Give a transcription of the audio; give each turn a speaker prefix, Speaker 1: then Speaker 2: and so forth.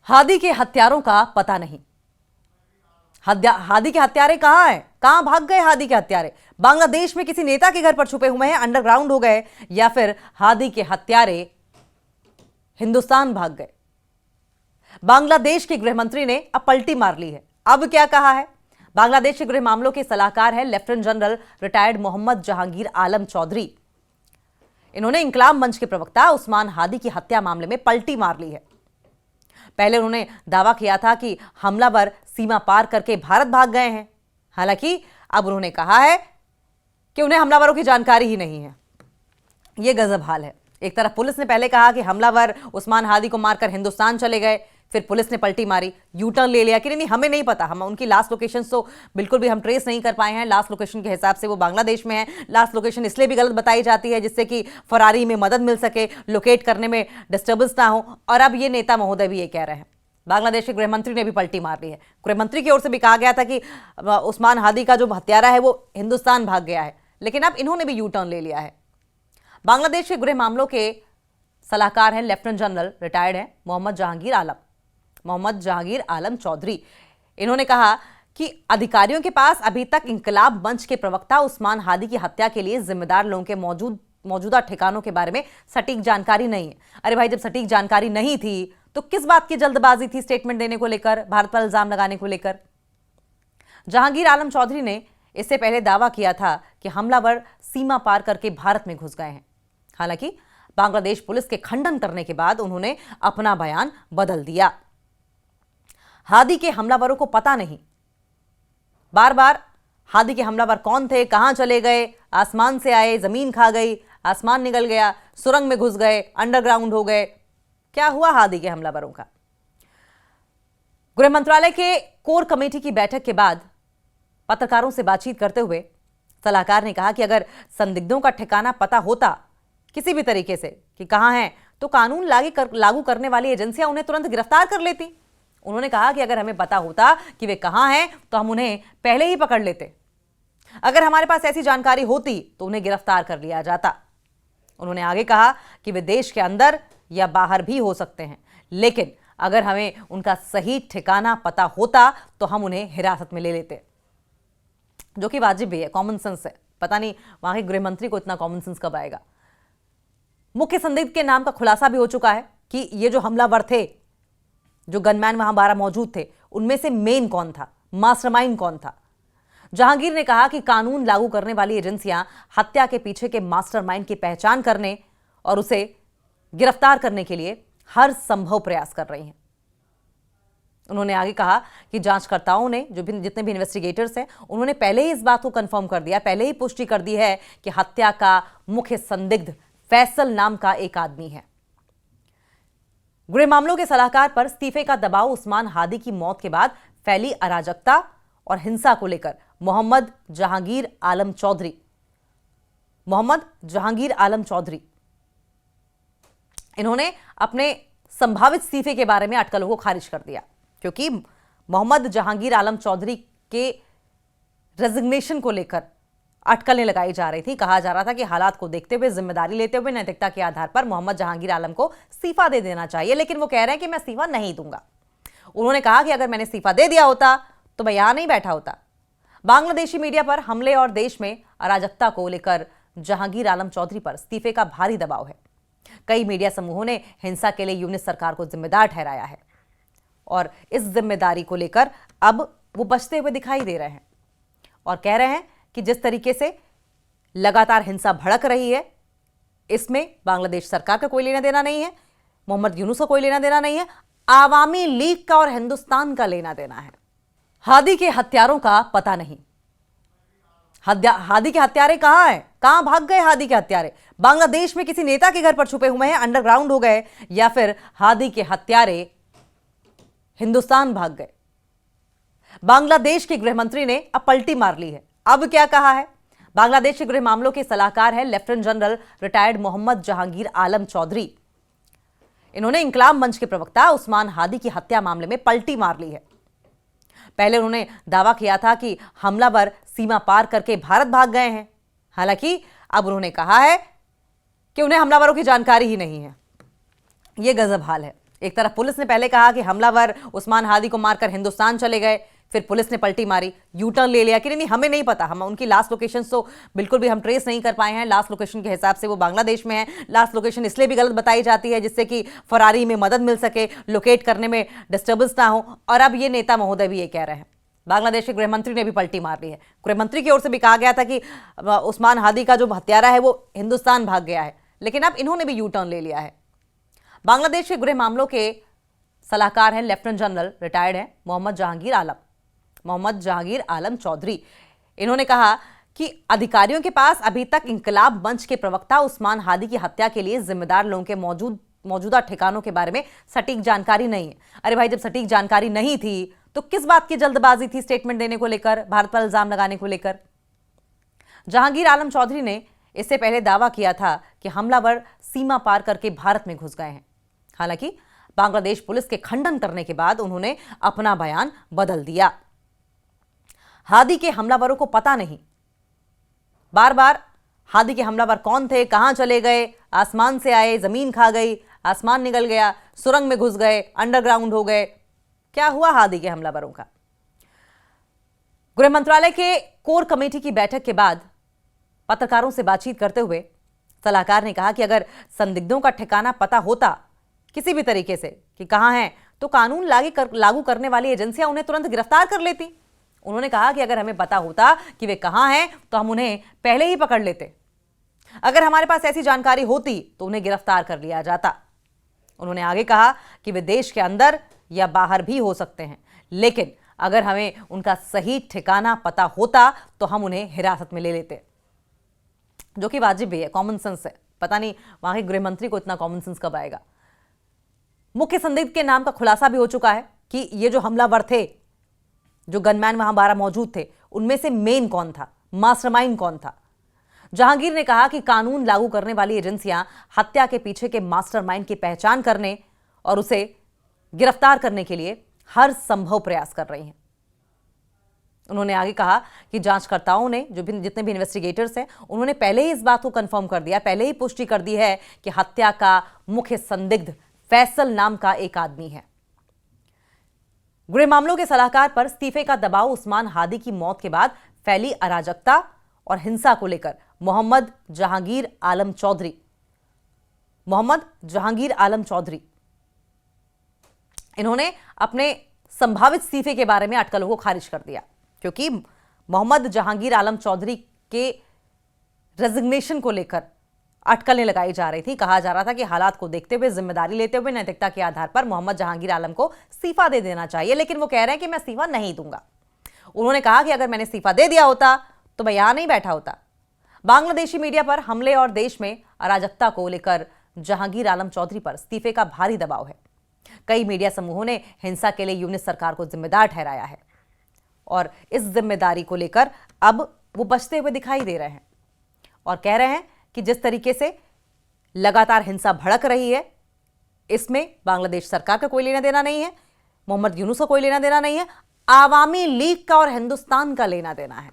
Speaker 1: हादी के हत्यारों का पता नहीं। हादी के हत्यारे कहां हैं? कहां भाग गए हादी के हत्यारे? बांग्लादेश में किसी नेता के घर पर छुपे हुए हैं, अंडरग्राउंड हो गए, या फिर हादी के हत्यारे हिंदुस्तान भाग गए? बांग्लादेश के गृह मंत्री ने अब पलटी मार ली है। अब क्या कहा है? बांग्लादेश के गृह मामलों के सलाहकार है lieutenant general retired Mohammad Jahangir Alam Chowdhury. इन्होंने इंकलाब मंच के प्रवक्ता उस्मान हादी की हत्या मामले में पलटी मार ली है। पहले उन्होंने दावा किया था कि हमलावर सीमा पार करके भारत भाग गए हैं। हालांकि अब उन्होंने कहा है कि उन्हें हमलावरों की जानकारी ही नहीं है। यह गजब हाल है। एक तरफ पुलिस ने पहले कहा कि हमलावर उस्मान हादी को मारकर हिंदुस्तान चले गए, फिर पुलिस ने पलटी मारी, यू टर्न ले लिया कि नहीं हमें नहीं पता, हम उनकी लास्ट लोकेशन तो बिल्कुल भी हम ट्रेस नहीं कर पाए हैं। लास्ट लोकेशन के हिसाब से वो बांग्लादेश में है। लास्ट लोकेशन इसलिए भी गलत बताई जाती है जिससे कि फरारी में मदद मिल सके, लोकेट करने में डिस्टर्बेंस ना हो। और अब ये नेता महोदय भी ये कह रहे हैं। बांग्लादेश के गृह मंत्री ने भी पलटी मार ली है। गृह मंत्री की ओर से भी कहा गया था कि उस्मान हादी का जो हत्यारा है वो हिंदुस्तान भाग गया है, लेकिन अब इन्होंने भी यू टर्न ले लिया है। बांग्लादेश के गृह मामलों के सलाहकार हैं लेफ्टिनेंट जनरल रिटायर्ड हैं मोहम्मद जहांगीर आलम चौधरी। इन्होंने कहा कि अधिकारियों के पास अभी तक इंकलाब मंच के प्रवक्ता उस्मान हादी की हत्या के लिए जिम्मेदार लोगों के मौजूदा ठिकानों के बारे में सटीक जानकारी नहीं है। अरे भाई, जब सटीक जानकारी नहीं थी तो किस बात की जल्दबाजी थी स्टेटमेंट देने को लेकर, भारत पर इल्जाम लगाने को लेकर? जहांगीर आलम चौधरी ने इससे पहले दावा किया था कि हमलावर सीमा पार करके भारत में घुस गए हैं। हालांकि बांग्लादेश पुलिस के खंडन करने के बाद उन्होंने अपना बयान बदल दिया। हादी के हमलावरों को पता नहीं। बार बार हादी के हमलावर कौन थे, कहां चले गए, आसमान से आए, जमीन खा गई, आसमान निकल गया, सुरंग में घुस गए, अंडरग्राउंड हो गए, क्या हुआ हादी के हमलावरों का? गृह मंत्रालय के कोर कमेटी की बैठक के बाद पत्रकारों से बातचीत करते हुए सलाहकार ने कहा कि अगर संदिग्धों का ठिकाना पता होता किसी भी तरीके से कि कहां हैं, तो कानून लागू करने वाली एजेंसियां उन्हें तुरंत गिरफ्तार कर लेती। उन्होंने कहा कि अगर हमें पता होता कि वे कहां हैं तो हम उन्हें पहले ही पकड़ लेते। अगर हमारे पास ऐसी जानकारी होती तो उन्हें गिरफ्तार कर लिया जाता। उन्होंने आगे कहा कि वे देश के अंदर या बाहर भी हो सकते हैं, लेकिन अगर हमें उनका सही ठिकाना पता होता तो हम उन्हें हिरासत में ले लेते, जो कि वाजिब भी है, कॉमन सेंस है। पता नहीं वहां के गृह मंत्री को इतना कॉमन सेंस कब आएगा। मुख्य संदिग्ध के नाम का खुलासा भी हो चुका है कि ये जो हमलावर थे, जो गनमैन वहां 12 मौजूद थे, उनमें से मेन कौन था, मास्टरमाइंड कौन था। जहांगीर ने कहा कि कानून लागू करने वाली एजेंसियां हत्या के पीछे के मास्टरमाइंड की पहचान करने और उसे गिरफ्तार करने के लिए हर संभव प्रयास कर रही हैं। उन्होंने आगे कहा कि जांचकर्ताओं ने जितने भी इन्वेस्टिगेटर्स हैं, उन्होंने पहले ही इस बात को कंफर्म कर दिया, पहले ही पुष्टि कर दी है कि हत्या का मुख्य संदिग्ध फैसल नाम का एक आदमी है। गृह मामलों के सलाहकार पर इस्तीफे का दबाव उस्मान हादी की मौत के बाद फैली अराजकता और हिंसा को लेकर मोहम्मद जहांगीर आलम चौधरी इन्होंने अपने संभावित इस्तीफे के बारे में अटकलों को खारिज कर दिया, क्योंकि मोहम्मद जहांगीर आलम चौधरी के रेजिग्नेशन को लेकर अटकलें लगाई जा रही थी। कहा जा रहा था कि हालात को देखते हुए, जिम्मेदारी लेते हुए, नैतिकता के आधार पर मोहम्मद जहांगीर आलम को इस्तीफा दे देना चाहिए, लेकिन वो कह रहे हैं कि मैं इस्तीफा नहीं दूंगा। उन्होंने कहा कि अगर मैंने इस्तीफा दे दिया होता तो मैं यहां नहीं बैठा होता। बांग्लादेशी मीडिया पर हमले और देश में अराजकता को लेकर जहांगीर आलम चौधरी पर इस्तीफे का भारी दबाव है। कई मीडिया समूहों ने हिंसा के लिए यूनिस सरकार को जिम्मेदार ठहराया है और इस जिम्मेदारी को लेकर अब वो बचते हुए दिखाई दे रहे हैं और कह रहे हैं कि जिस तरीके से लगातार हिंसा भड़क रही है, इसमें बांग्लादेश सरकार का कोई लेना देना नहीं है, मोहम्मद यूनुस का कोई लेना देना नहीं है, आवामी लीग का और हिंदुस्तान का लेना देना है। हादी के हत्यारों का पता नहीं। हादी के हत्यारे कहां हैं? कहां भाग गए हादी के हत्यारे? बांग्लादेश में किसी नेता के घर पर छुपे हुए हैं, अंडरग्राउंड हो गए, या फिर हादी के हत्यारे हिंदुस्तान भाग गए? बांग्लादेश के गृह मंत्री ने अब पलटी मार ली है। अब क्या कहा है? बांग्लादेश के गृह मामलों के सलाहकार हैं lieutenant general retired Mohammad Jahangir Alam Chowdhury. इन्होंने इंकलाब मंच के प्रवक्ता उस्मान हादी की हत्या मामले में पलटी मार ली है। पहले उन्होंने दावा किया था कि हमलावर सीमा पार करके भारत भाग गए हैं। हालांकि अब उन्होंने कहा है कि उन्हें हमलावरों की जानकारी ही नहीं है। यह गजब हाल है। एक तरफ पुलिस ने पहले कहा कि हमलावर उस्मान हादी को मारकर हिंदुस्तान चले गए, फिर पुलिस ने पलटी मारी, यू टर्न ले लिया कि नहीं हमें नहीं पता, हम उनकी लास्ट लोकेशन तो बिल्कुल भी हम ट्रेस नहीं कर पाए हैं। लास्ट लोकेशन के हिसाब से वो बांग्लादेश में है। लास्ट लोकेशन इसलिए भी गलत बताई जाती है जिससे कि फरारी में मदद मिल सके, लोकेट करने में डिस्टर्बेंस ना हो। और अब ये नेता महोदय भी ये कह रहे हैं। बांग्लादेश के गृहमंत्री ने भी पलटी मार ली है। गृहमंत्री की ओर से भी कहा गया था कि उस्मान हादी का जो हत्यारा है वो हिंदुस्तान भाग गया है, लेकिन अब इन्होंने भी यू टर्न ले लिया है। बांग्लादेश के गृह मामलों के सलाहकार हैं लेफ्टिनेंट जनरल रिटायर्ड हैं मोहम्मद जहांगीर आलम चौधरी। इन्होंने कहा कि अधिकारियों के पास अभी तक इंकलाब मंच के प्रवक्ता उस्मान हादी की हत्या के लिए जिम्मेदार लोगों के मौजूदा ठिकानों के बारे में सटीक जानकारी नहीं है। अरे भाई, जब सटीक जानकारी नहीं थी तो किस बात की जल्दबाजी थी स्टेटमेंट देने को लेकर, भारत पर इल्जाम लगाने को लेकर? जहांगीर आलम चौधरी ने इससे पहले दावा किया था कि हमलावर सीमा पार करके भारत में घुस गए हैं। हालांकि बांग्लादेश पुलिस के खंडन करने के बाद उन्होंने अपना बयान बदल दिया। हादी के हमलावरों को पता नहीं, बार बार हादी के हमलावर कौन थे, कहां चले गए, आसमान से आए, जमीन खा गई, आसमान निकल गया, सुरंग में घुस गए, अंडरग्राउंड हो गए, क्या हुआ हादी के हमलावरों का? गृह मंत्रालय के कोर कमेटी की बैठक के बाद पत्रकारों से बातचीत करते हुए सलाहकार ने कहा कि अगर संदिग्धों का ठिकाना पता होता किसी भी तरीके से कि कहां हैं, तो कानून लागू करने वाली एजेंसियां उन्हें तुरंत गिरफ्तार कर लेती। उन्होंने कहा कि अगर हमें पता होता कि वे कहां हैं तो हम उन्हें पहले ही पकड़ लेते। अगर हमारे पास ऐसी जानकारी होती तो उन्हें गिरफ्तार कर लिया जाता। उन्होंने आगे कहा कि वे देश के अंदर या बाहर भी हो सकते हैं, लेकिन अगर हमें उनका सही ठिकाना पता होता तो हम उन्हें हिरासत में ले लेते, जो कि वाजिब भी है, कॉमन सेंस है। पता नहीं वहां के गृह मंत्री को इतना कॉमन सेंस कब आएगा। मुख्य संदिग्ध के नाम का खुलासा भी हो चुका है कि ये जो हमलावर थे, जो गनमैन वहां 12 मौजूद थे, उनमें से मेन कौन था, मास्टरमाइंड कौन था। जहांगीर ने कहा कि कानून लागू करने वाली एजेंसियां हत्या के पीछे के मास्टरमाइंड की पहचान करने और उसे गिरफ्तार करने के लिए हर संभव प्रयास कर रही हैं। उन्होंने आगे कहा कि जांचकर्ताओं ने जितने भी इन्वेस्टिगेटर्स हैं, उन्होंने पहले ही इस बात को कंफर्म कर दिया, पहले ही पुष्टि कर दी है कि हत्या का मुख्य संदिग्ध फैसल नाम का एक आदमी है। गृह मामलों के सलाहकार पर इस्तीफे का दबाव उस्मान हादी की मौत के बाद फैली अराजकता और हिंसा को लेकर मोहम्मद जहांगीर आलम चौधरी इन्होंने अपने संभावित इस्तीफे के बारे में अटकलों को खारिज कर दिया, क्योंकि मोहम्मद जहांगीर आलम चौधरी के रेजिग्नेशन को लेकर अटकलें लगाई जा रही थी। कहा जा रहा था कि हालात को देखते हुए, जिम्मेदारी लेते हुए, नैतिकता के आधार पर मोहम्मद जहांगीर आलम को इस्तीफा दे देना चाहिए, लेकिन वो कह रहे हैं कि मैं इस्तीफा नहीं दूंगा। उन्होंने कहा कि अगर मैंने इस्तीफा दे दिया होता तो मैं यहां नहीं बैठा होता। बांग्लादेशी मीडिया पर हमले और देश में अराजकता को लेकर जहांगीर आलम चौधरी पर इस्तीफे का भारी दबाव है। कई मीडिया समूहों ने हिंसा के लिए यूनिस सरकार को जिम्मेदार ठहराया है और इस जिम्मेदारी को लेकर अब वो बचते हुए दिखाई दे रहे हैं और कह रहे हैं कि जिस तरीके से लगातार हिंसा भड़क रही है, इसमें बांग्लादेश सरकार का कोई लेना देना नहीं है, मोहम्मद यूनुस का कोई लेना देना नहीं है, आवामी लीग का और हिंदुस्तान का लेना देना है।